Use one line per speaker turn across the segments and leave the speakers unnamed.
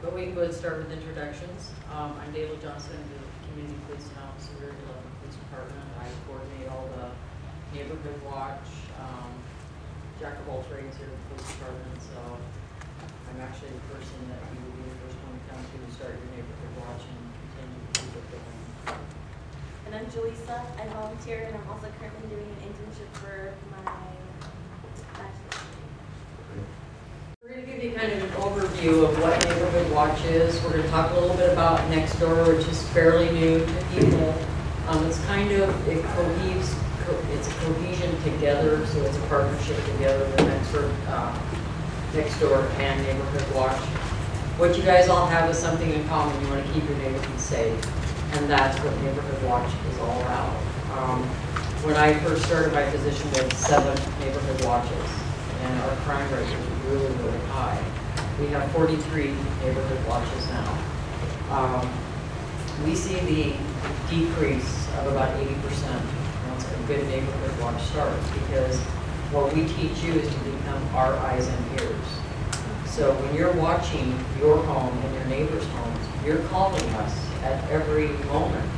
But we can go ahead and start with introductions. I'm Dale Johnson, I'm the Community Police Officer at the Lebanon Police Department. I coordinate all the neighborhood watch, jack of all trades here at the police department. So I'm actually the person that you will be the first one to come to start your neighborhood watch and continue to keep it going.
And I'm Jaleesa. I volunteer, and I'm also currently doing an internship for my bachelor's degree.
We're going to give you kind of an overview of what Neighborhood Watch is. We're going to talk a little bit about Nextdoor, which is fairly new to people. It's kind of, it's a cohesion together, so it's a partnership together with Nextdoor and Neighborhood Watch. What you guys all have is something in common. You want to keep your neighborhood safe, and that's what Neighborhood Watch is all about. When I first started my position, we had 7 neighborhood watches, and our crime rate was really, really high. We have 43 neighborhood watches now. We see the decrease of about 80% once a good neighborhood watch starts, because what we teach you is to become our eyes and ears. So when you're watching your home and your neighbor's homes, you're calling us at every moment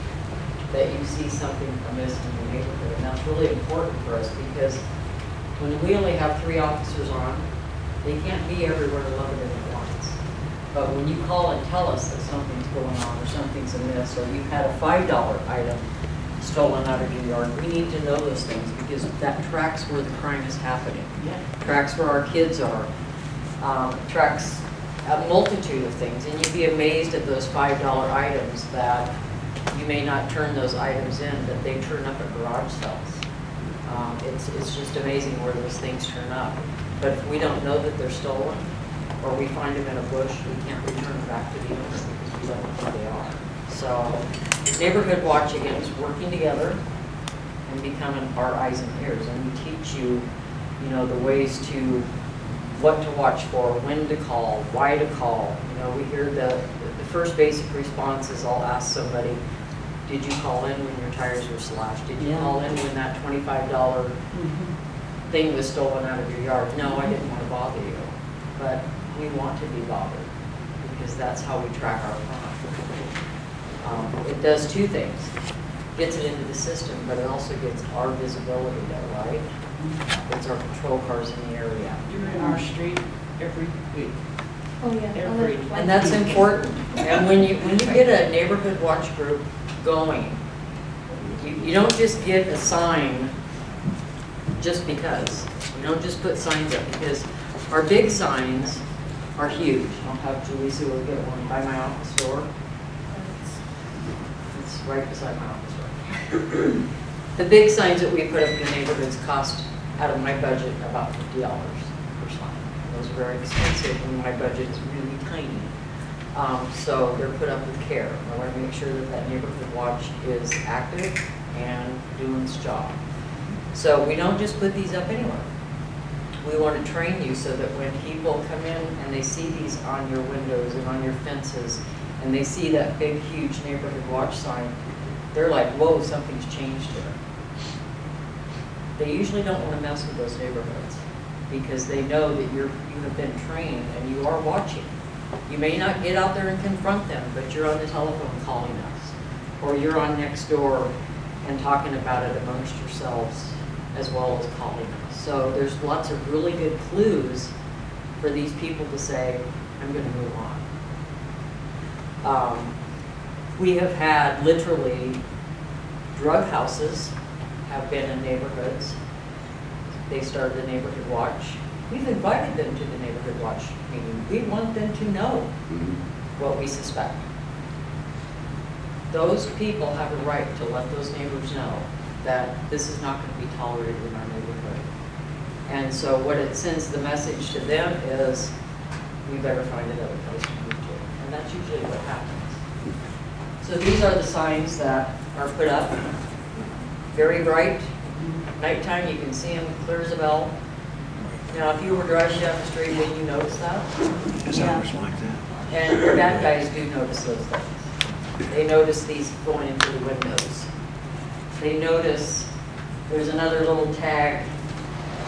that you see something amiss in your neighborhood. And that's really important for us, because when we only have 3 officers on, they can't be everywhere 11 at once. But when you call and tell us that something's going on or something's amiss, or you've had a $5 item stolen out of your yard, we need to know those things, because that tracks where the crime is happening. Tracks where our kids are. Tracks a multitude of things. And you'd be amazed at those $5 items that you may not turn those items in, but they turn up at garage sales. It's just amazing where those things turn up. But if we don't know that they're stolen, or we find them in a bush, we can't return them back to the owner because we don't know who they are. So Neighborhood Watch, again, is working together and becoming our eyes and ears. And we teach you, the ways to, what to watch for, when to call, why to call. We hear the first basic response is I'll ask somebody, did you call in when your tires were slashed? Did you call in when that $25 thing was stolen out of your yard? No, I didn't want to bother you. But we want to be bothered, because that's how we track our crime. It does 2 things. Gets it into the system, but it also gets our visibility there, right? It's our patrol cars in the area.
You're in our street every week.
Oh yeah.
Every week.
And that's important. And when you get a neighborhood watch group going, you don't just get a sign just because. You don't just put signs up, because our big signs are huge. I'll have Jaleesa will get one by my office door. It's right beside my office door. The big signs that we put up in the neighborhoods cost, out of my budget, about $50 per sign. Those are very expensive, and my budget is really tiny. So they're put up with care. I want to make sure that that neighborhood watch is active and doing its job. So we don't just put these up anywhere. We want to train you so that when people come in and they see these on your windows and on your fences, and they see that big, huge neighborhood watch sign, they're like, whoa, something's changed here. They usually don't want to mess with those neighborhoods, because they know that you have been trained and you are watching. You may not get out there and confront them, but you're on the telephone calling us, or you're on Nextdoor and talking about it amongst yourselves, as well as calling us. So there's lots of really good clues for these people to say, I'm going to move on. We have had literally drug houses have been in neighborhoods. They started the neighborhood watch. We've invited them to the neighborhood watch meeting. We want them to know what we suspect. Those people have a right to let those neighbors know that this is not going to be tolerated in our neighborhood. And so what it sends the message to them is, we better find another place to move to. And that's usually what happens. So these are the signs that are put up. Very bright. Nighttime, you can see them clear as a bell. Now, if you were driving down the street, would you notice that?
Yes, hours like that.
And the bad guys do notice those things. They notice these going into the windows. They notice there's another little tag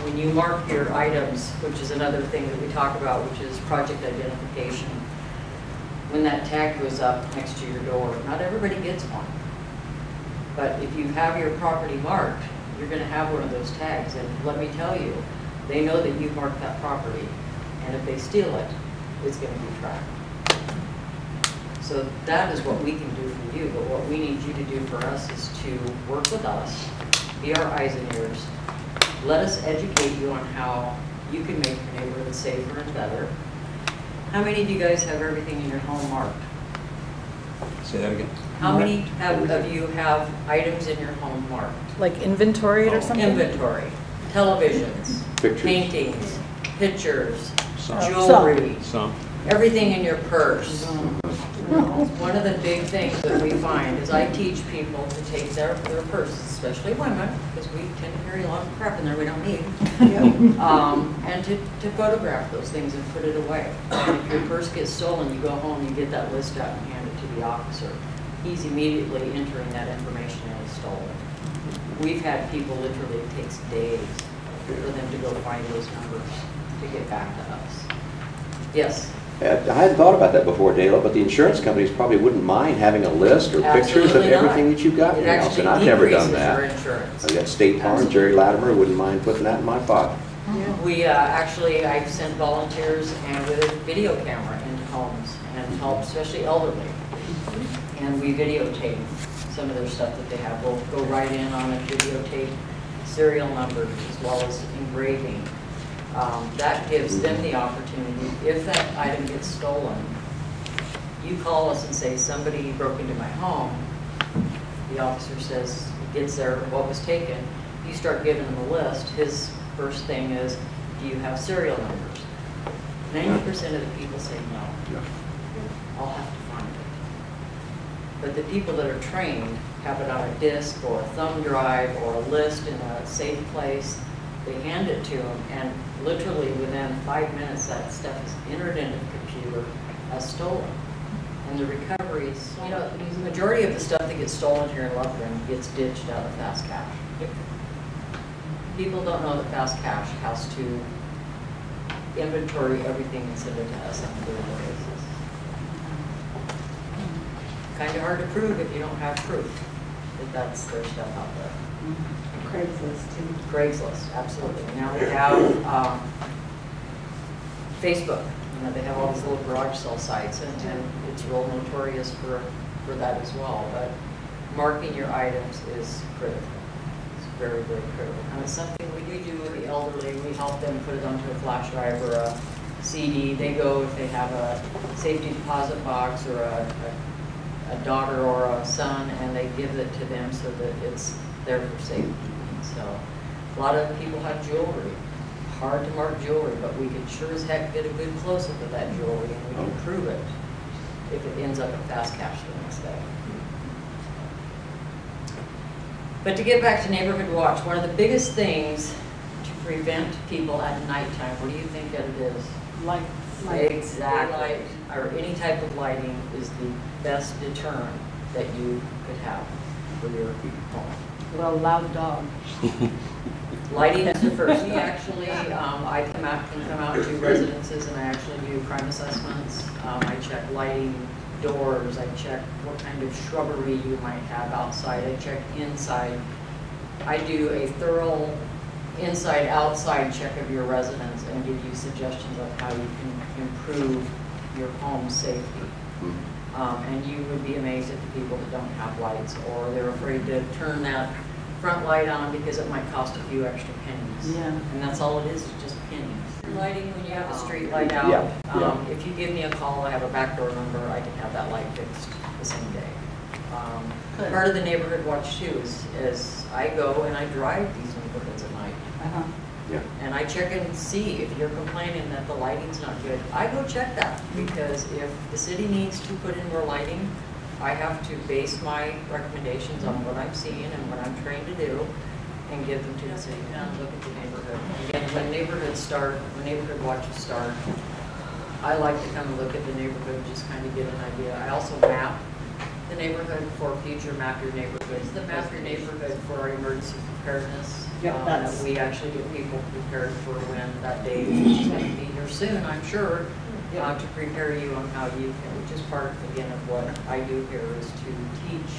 when you mark your items, which is another thing that we talk about, which is project identification. when that tag goes up next to your door. Not everybody gets one. But if you have your property marked, you're gonna have one of those tags, and let me tell you, they know that you've marked that property, and if they steal it, it's gonna be tracked. So that is what we can do for you, but what we need you to do for us is to work with us, be our eyes and ears, let us educate you on how you can make your neighborhood safer and better. How many of you guys have everything in your home marked?
Say that again.
How many of you have items in your home marked?
Like inventory or something?
Inventory, televisions,
Pictures.
paintings, pictures,
Some.
jewelry,
Some.
everything in your purse. One of the big things that we find is I teach people to take their purses, especially women, because we tend to carry a lot of crap in there we don't need, and to photograph those things and put it away. And if your purse gets stolen, you go home, you get that list out and hand it to the officer. He's immediately entering that information as stolen. We've had people literally, it takes days for them to go find those numbers to get back to us. Yes?
I hadn't thought about that before, Dale, but the insurance companies probably wouldn't mind having a list or pictures of
Absolutely not.
everything that you've got in
It
your house,
actually
and I've never done
decreases your
that.
insurance.
I got State Farm, Jerry Latimer wouldn't mind putting that in my pocket.
We actually, I've sent volunteers and with a video camera into homes and help, especially elderly. And we videotape some of their stuff that they have. We'll go right in on a videotape serial numbers as well as engraving. That gives them the opportunity, if that item gets stolen, you call us and say, somebody broke into my home. The officer says, gets there, what was taken. You start giving him a list. His first thing is, do you have serial numbers? 90% of the people say no. I'll have to find it. But the people that are trained have it on a disc or a thumb drive or a list in a safe place. They hand it to them, and literally within 5 minutes, that stuff is entered into the computer as stolen. And the recoveries, you know, the majority of the stuff that gets stolen here in Lebanon gets ditched out of fast cash. People don't know that fast cash has to inventory everything and send it to us on a daily basis. Kind of hard to prove if you don't have proof that that's their stuff out there.
Craigslist too.
Craigslist, absolutely. Now they have Facebook. You know, they have all these little garage sale sites, and it's real notorious for that as well. But marking your items is critical. It's very, very critical. And it's something we do with the elderly. We help them put it onto a flash drive or a CD. They go if they have a safety deposit box or a daughter or a son, and they give it to them so that it's there for safety. So a lot of people have jewelry. Hard to mark jewelry, but we can sure as heck get a good close-up of that jewelry, and we can prove it if it ends up at fast cash the next day. But to get back to Neighborhood Watch, one of the biggest things to prevent people at nighttime, what do you think that it is?
Light.
Exactly. Light, or any type of lighting is the best deterrent that you could have for your home.
Well, loud dog.
Lighting is the first. We actually, I can come out to residences and I actually do crime assessments. I check lighting, doors, I check what kind of shrubbery you might have outside, I check inside. I do a thorough inside-outside check of your residence and give you suggestions of how you can improve your home safety. And you would be amazed at the people that don't have lights, or they're afraid to turn that front light on because it might cost a few extra pennies.
Yeah.
And that's all it is just pennies. Lighting, when you have the street light out, if you give me a call, I have a backdoor number, I can have that light fixed the same day. Part of the Neighborhood Watch too is I go and I drive these neighborhoods at night. And I check and see if you're complaining that the lighting's not good. I go check that, because if the city needs to put in more lighting, I have to base my recommendations on what I'm seeing and what I'm trained to do and give them to the city and look at the neighborhood. Again, when neighborhood watches start, I like to come and look at the neighborhood and just kind of get an idea. I also map the neighborhood for future Map Your Neighborhood. It's the Map Your Neighborhood for our emergency preparedness. We actually get people prepared for when that day is going to be here soon, I'm sure. to prepare you on how you can, which is part, again, of what I do here, is to teach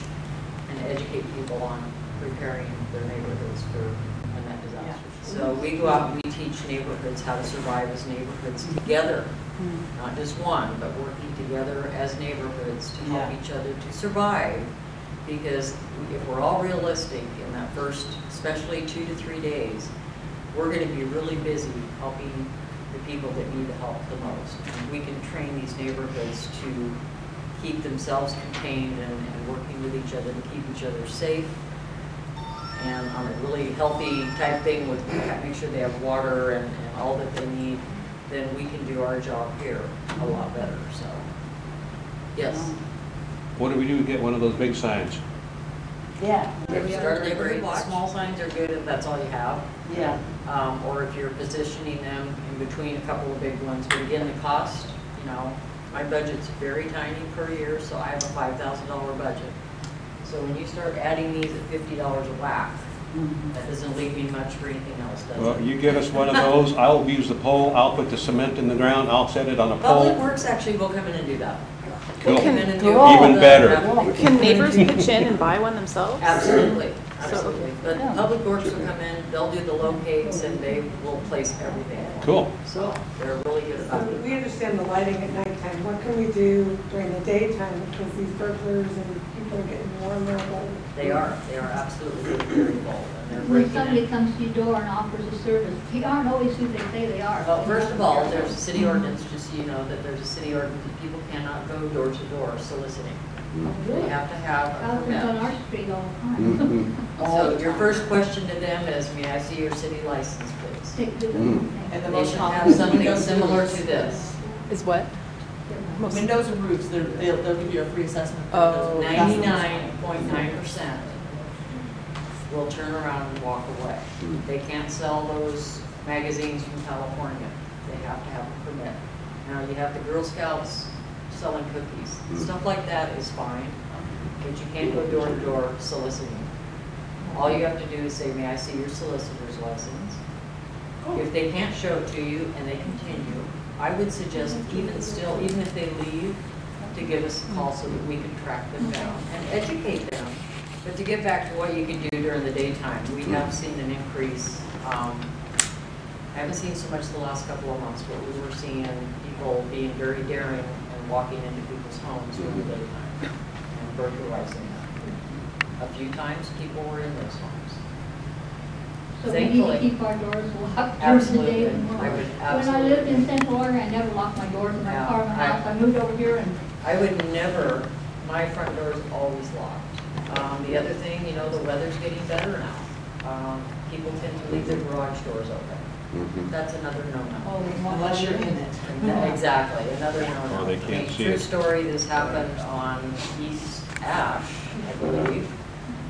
and educate people on preparing their neighborhoods for when that disaster. So we go out and we teach neighborhoods how to survive as neighborhoods together, not just one, but working together as neighborhoods to help each other to survive. Because if we're all realistic in that first, especially 2 to 3 days, we're going to be really busy helping the people that need the help the most. And we can train these neighborhoods to keep themselves contained and working with each other to keep each other safe. And on a really healthy type thing with make sure they have water and all that they need, then we can do our job here a lot better. So, yes.
What do we do to get one of those big signs?
Yeah.
Start neighborhood watch. Small signs are good if that's all you have.
Yeah.
Or if you're positioning them in between a couple of big ones. But again, the cost, you know, my budget's very tiny per year, so I have a $5,000 budget. So when you start adding these at $50 a whack, that doesn't leave me much for anything else, does
Well,
it?
you get us one of those, I'll use the pole, I'll put the cement in the ground, I'll set it on a
Public
pole.
Works actually will come in and do that.
Cool.
They'll come in and do
Cool.
all
Even
the-
better.
Can neighbors pitch in and buy one themselves?
Absolutely, absolutely. But
Yeah.
Public Works will come in, they'll do the locates, and they will place everything.
Cool.
So they're really good about it.
We understand the lighting at nighttime. What can we do during the daytime because these burglars and people are getting more and more bold?
They are absolutely very bold, and they're
When
breaking
somebody
in.
comes to your door and offers a service, they aren't always who they say they are.
Well, first of all, there's a city ordinance, just so you know, that there's a city ordinance that people cannot go door to door soliciting. They have to have a
Happens on
permit.
our street all the time.
So your first question to them is, may I see your city license, please?
Take good
And
thing.
the
They
most
should
common
have
is
something
windows and
similar
roofs.
to this.
Is what? Most-
Windows and roofs, they'll give you a free assessment. for
Oh.
windows.
99.9% will turn around and walk away. They can't sell those magazines from California. They have to have a permit. Now, you have the Girl Scouts selling cookies. Stuff like that is fine, but you can't go door to door soliciting. All you have to do is say, may I see your solicitor's license? If they can't show it to you and they continue, I would suggest even still, even if they leave, to give us a call so that we can track them down and educate them. But to get back to what you can do during the daytime, we have seen an increase. I haven't seen so much the last couple of months, but we were seeing people being very daring and walking into people's homes during the daytime and burglarizing them. A few times people were in those homes.
So we need to
Thankfully.
keep our doors locked during the day.
Absolutely.
and
I would
When I lived in
absolutely.
Central Oregon, I never locked my doors in my
Yeah,
apartment
I-
house. I moved over here and
I would never, my front door is always locked. The other thing, you know, the weather's getting better now. People tend to leave their garage doors open. That's another no-no.
Unless you're in it.
Exactly, another no-no.
Or they can't
I mean,
see
true
it.
story, this happened on East Ash, I believe.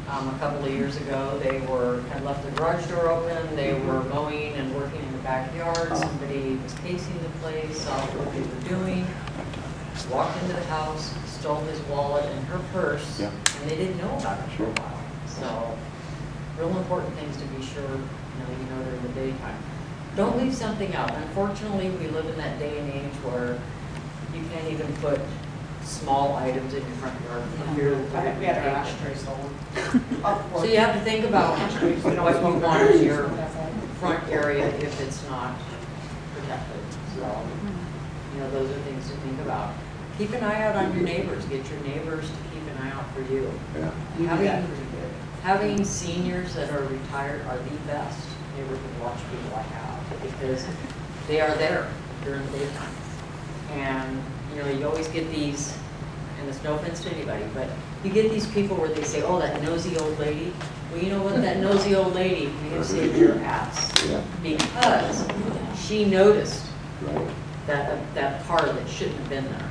A couple of years ago, they had left the garage door open, they were mowing and working in the backyard. Somebody was casing the place, saw what they were doing, walked into the house, stole his wallet and her purse,
Yeah.
and they didn't know about it for a while. So, real important things to be sure, you know during the daytime. Don't leave something out. Unfortunately, we live in that day and age where you can't even put small items in your front yard for fear that
We had our
taken.
ashtray stolen.
So you have to think about what you want in your front area if it's not protected. So, those are things to think about. Keep an eye out on your neighbors. Get your neighbors to keep an eye out for you.
Yeah.
You do that pretty good.
Having seniors that are retired are the best neighborhood watch people I have because they are there during the daytime. And, you always get these, and it's no offense to anybody, but you get these people where they say, oh, that nosy old lady. Well, you know what, that nosy old lady may have saved your ass
Yeah.
because she noticed
Right.
that car that shouldn't have been there.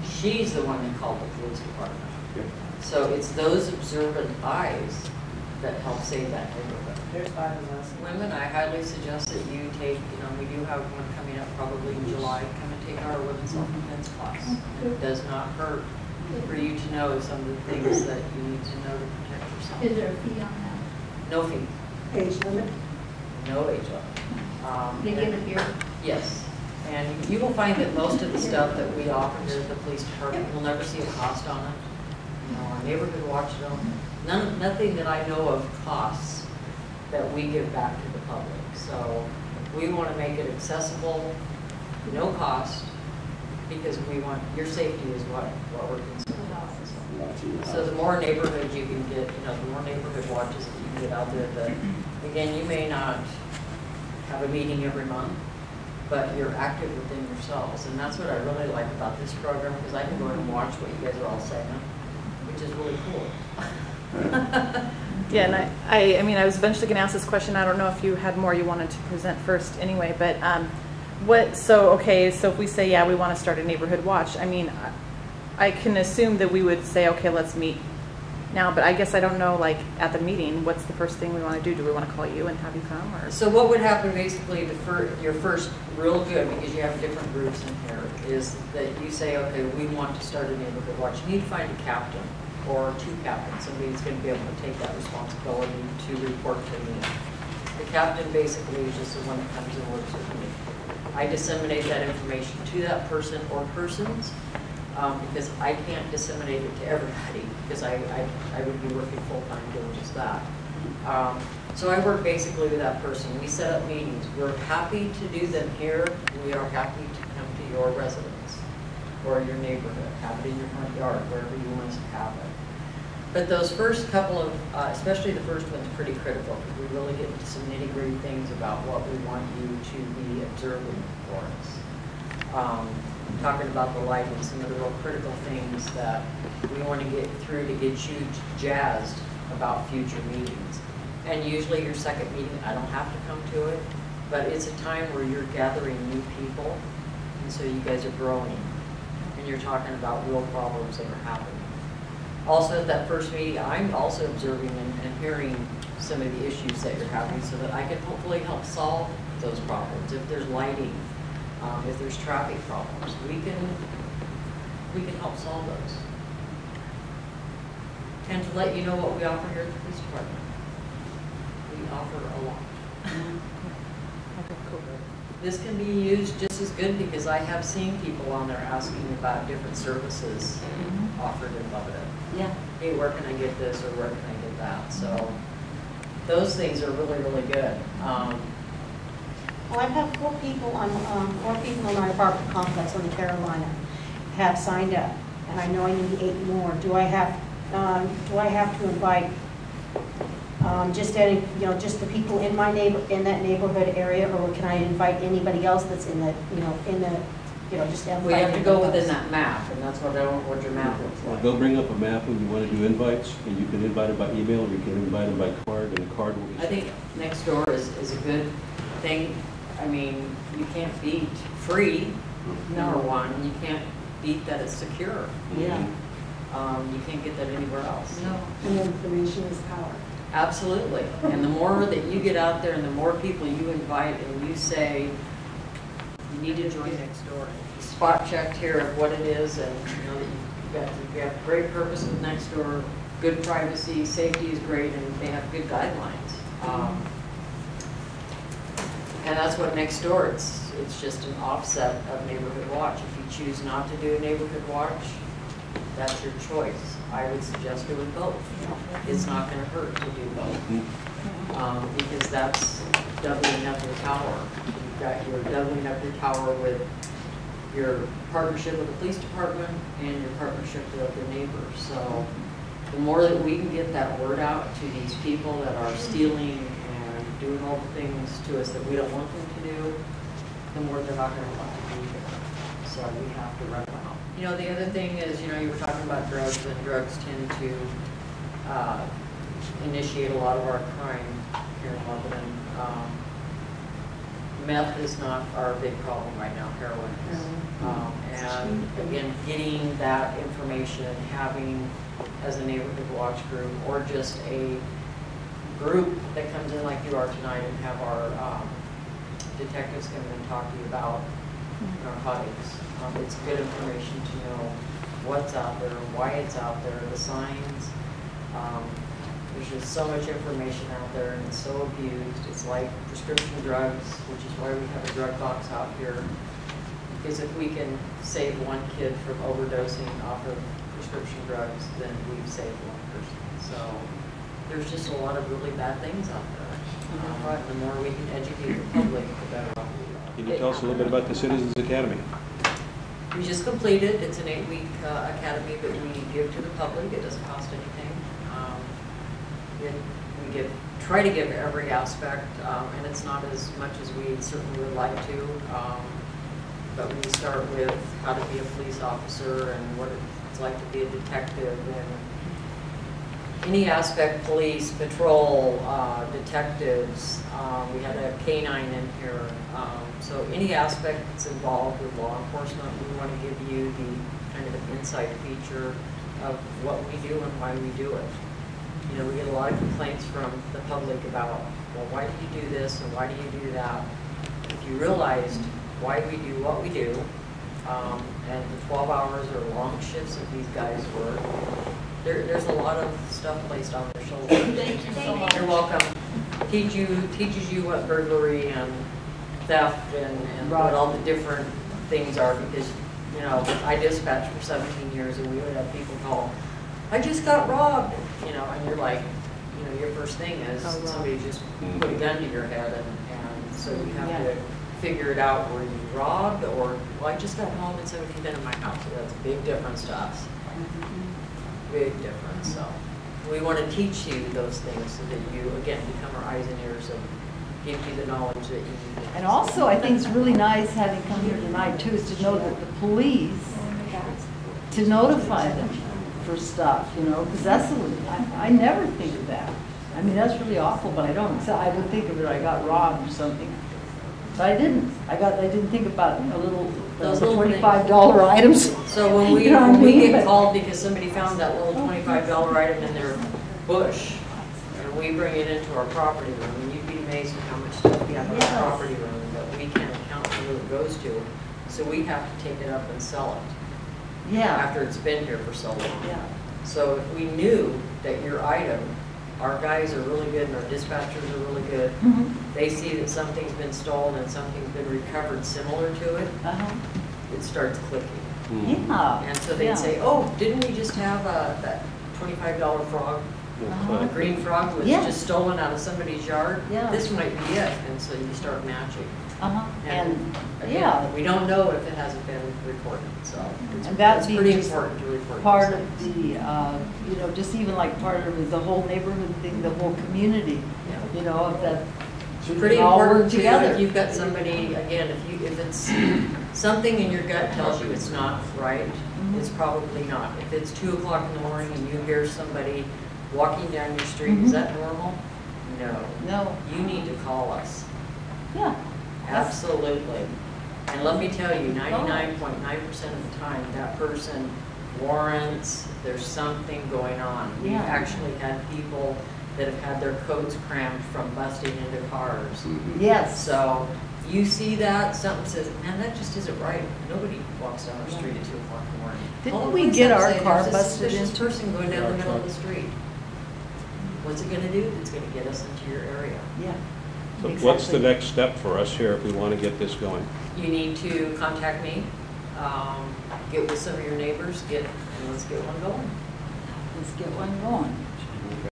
She's the one that called the police department.
Yeah.
So it's those observant eyes that help save that neighborhood.
There's 5 of us.
Women, I highly suggest that you take, we do have one coming up probably in July, come and take our women's self-defense class. It does not hurt for you to know some of the things that you need to know to protect yourself.
is there a fee on that?
No fee,
Age limit?
no age limit.
They give it here.
Yes, And you will find that most of the stuff that we offer here at the police department, you'll never see a cost on it. You know, our neighborhood watch nothing that I know of costs that we give back to the public. So we want to make it accessible, no cost, because we want, your safety is what we're concerned about. So the more neighborhoods you can get, you know, the more neighborhood watches that you can get out there, that, again, you may not have a meeting every month, but you're active within yourselves. And that's what I really like about this program, because I can go in and watch what you guys are all saying, which is really cool.
Yeah, and I mean, I was eventually going to ask this question. I don't know if you had more you wanted to present first anyway, but okay, so if we say, yeah, we want to start a neighborhood watch, I mean, I can assume that we would say, okay, let's meet now, but I guess I don't know, like, at the meeting, what's the first thing we want to do? Do we want to call you and have you come? Or?
So what would happen basically, your first real good, because you have different groups in here, is that you say, okay, we want to start a neighborhood watch. You need to find a captain or two captains, somebody who's going to be able to take that responsibility to report to me. The captain basically is just the one that comes and works with me. I disseminate that information to that person or persons, because I can't disseminate it to everybody, because I would be working full-time doing just that. So I work basically with that person. We set up meetings. We're happy to do them here. We are happy to come to your residence or your neighborhood, have it in your front yard, wherever you want us to have it. But those first couple of, especially the first one's pretty critical, because we really get into some nitty-gritty things about what we want you to be observing for us. Talking about the lighting, some of the real critical things that we want to get through to get you jazzed about future meetings. And usually your second meeting, I don't have to come to it, but it's a time where you're gathering new people, and so you guys are growing, and you're talking about real problems that are happening. Also at that first meeting, I'm also observing and hearing some of the issues that you're having, so that I can hopefully help solve those problems. If there's lighting, if there's traffic problems, we can help solve those. And to let you know what we offer here at the police department. We offer a lot.
Okay, cool.
This can be used just as good, because I have seen people on there asking about different services offered in Lebanon.
Yeah.
Hey, where can I get this, or where can I get that? So those things are really, really good.
Well, I've had four people in my apartment complex on the Carolina have signed up, and I know I need 8 more. Do I have to invite just the people in my that neighborhood area, or can I invite anybody else that's in the just
We have to go within that map, and that's what your map looks like.
They'll bring up a map when you want to do invites, and you can invite them by email, or you can invite them by card, and the card will be...
I think next door is a good thing. I mean, you can't beat free, number one. You can't beat that it's secure.
Yeah.
You can't get that anywhere else.
No.
And information is power.
Absolutely. And the more that you get out there and the more people you invite and you say, you need to join next door. Spot checked here of what it is, and you know that you have great purpose with next door, good privacy, safety is great, and they have good guidelines. And that's what next door, it's just an offset of neighborhood watch. If you choose not to do a neighborhood watch, that's your choice. I would suggest doing both. It's not going to hurt to do both, because that's doubling up your power. You're doubling up your power with your partnership with the police department and your partnership with your neighbors. So the more that we can get that word out to these people that are stealing and doing all the things to us that we don't want them to do, the more they're not going to want to be here. So we have to run them out. You know, the other thing is, you know, you were talking about drugs, and drugs tend to initiate a lot of our crime here in Lebanon. Meth is not our big problem right now, heroin is. And again, getting that information, having as a neighborhood watch group, or just a group that comes in like you are tonight and have our detectives come in and talk to you about narcotics. It's good information to know what's out there, why it's out there, the signs. There's just so much information out there, and it's so abused. It's like prescription drugs, which is why we have a drug box out here. Because if we can save one kid from overdosing off of prescription drugs, then we've saved one person. So there's just a lot of really bad things out there. The more we can educate the public, the better off we are.
Can you tell us a little bit about the Citizens Academy?
We just completed, it's an 8-week academy that we give to the public. It doesn't cost anything. We try to give every aspect, and it's not as much as we certainly would like to. But we start with how to be a police officer and what it's like to be a detective, and any aspect, police, patrol, detectives. We had a canine in here. So any aspect that's involved with law enforcement, we want to give you the kind of an insight feature of what we do and why we do it. You know, we get a lot of complaints from the public about, well, why do you do this and why do you do that? If you realized why we do what we do, and the 12 hours or long shifts that these guys work, there's a lot of stuff placed on their shoulders.
Thank you so much.
You're welcome. Teaches you what burglary and theft and what all the different things are, because, you know, I dispatched for 17 years and we would have people call, I just got robbed, you know, and you're like, you know, your first thing is somebody just put a gun to your head, and so you have to figure it out. Were you robbed, or, well, I just got home and somebody's been in my house. So that's a big difference to us. Big difference. So we want to teach you those things so that you, again, become our eyes and ears and give you the knowledge that you need.
And also, I think it's really nice having come here tonight too, is to know that the police, to notify them for stuff, you know, because that's I never think of that. I mean, that's really awful, but I don't. So I would think of it, I got robbed or something. But I didn't. I didn't think about a little,
Those
the
little
$25 items.
So when we,
You know what I
when we
mean?
get called because somebody found that little $25 item in their bush, and we bring it into our property room, and you'd be amazed at how much stuff we have in our property room that we can't account for who it goes to. So we have to take it up and sell it after it's been here for so long.
Yeah.
So if we knew that your item, our guys are really good and our dispatchers are really good, they see that something's been stolen and something's been recovered similar to it, it starts clicking.
Yeah.
And so they'd say, oh, didn't we just have that $25 frog? A green frog was just stolen out of somebody's yard?
Yeah.
This might be it. And so you start matching.
And
again, we don't know if it hasn't been recorded, so
and that's
pretty important to report.
Part of the, you know, just even like part of the whole neighborhood thing, the whole community, you know, of that.
It's pretty important too, if you've got somebody, again, if it's something in your gut tells you it's not right, it's probably not. If it's 2 o'clock in the morning and you hear somebody walking down your street, is that normal? No. You need to call us.
Yeah.
Absolutely. And let me tell you, 99.9% of the time, that person warrants there's something going on. We've actually had people that have had their coats crammed from busting into cars.
Yes.
So you see that, something says, man, that just isn't right. Nobody walks down our street at 2 o'clock in the morning.
Didn't we get our car busted in?
There's a suspicious person going down the middle of the street. What's it going to do? It's going to get us into your area.
Yeah.
So what's the next step for us here if we want to get this going?
You need to contact me, get with some of your neighbors, and let's get one going.
Let's get one going.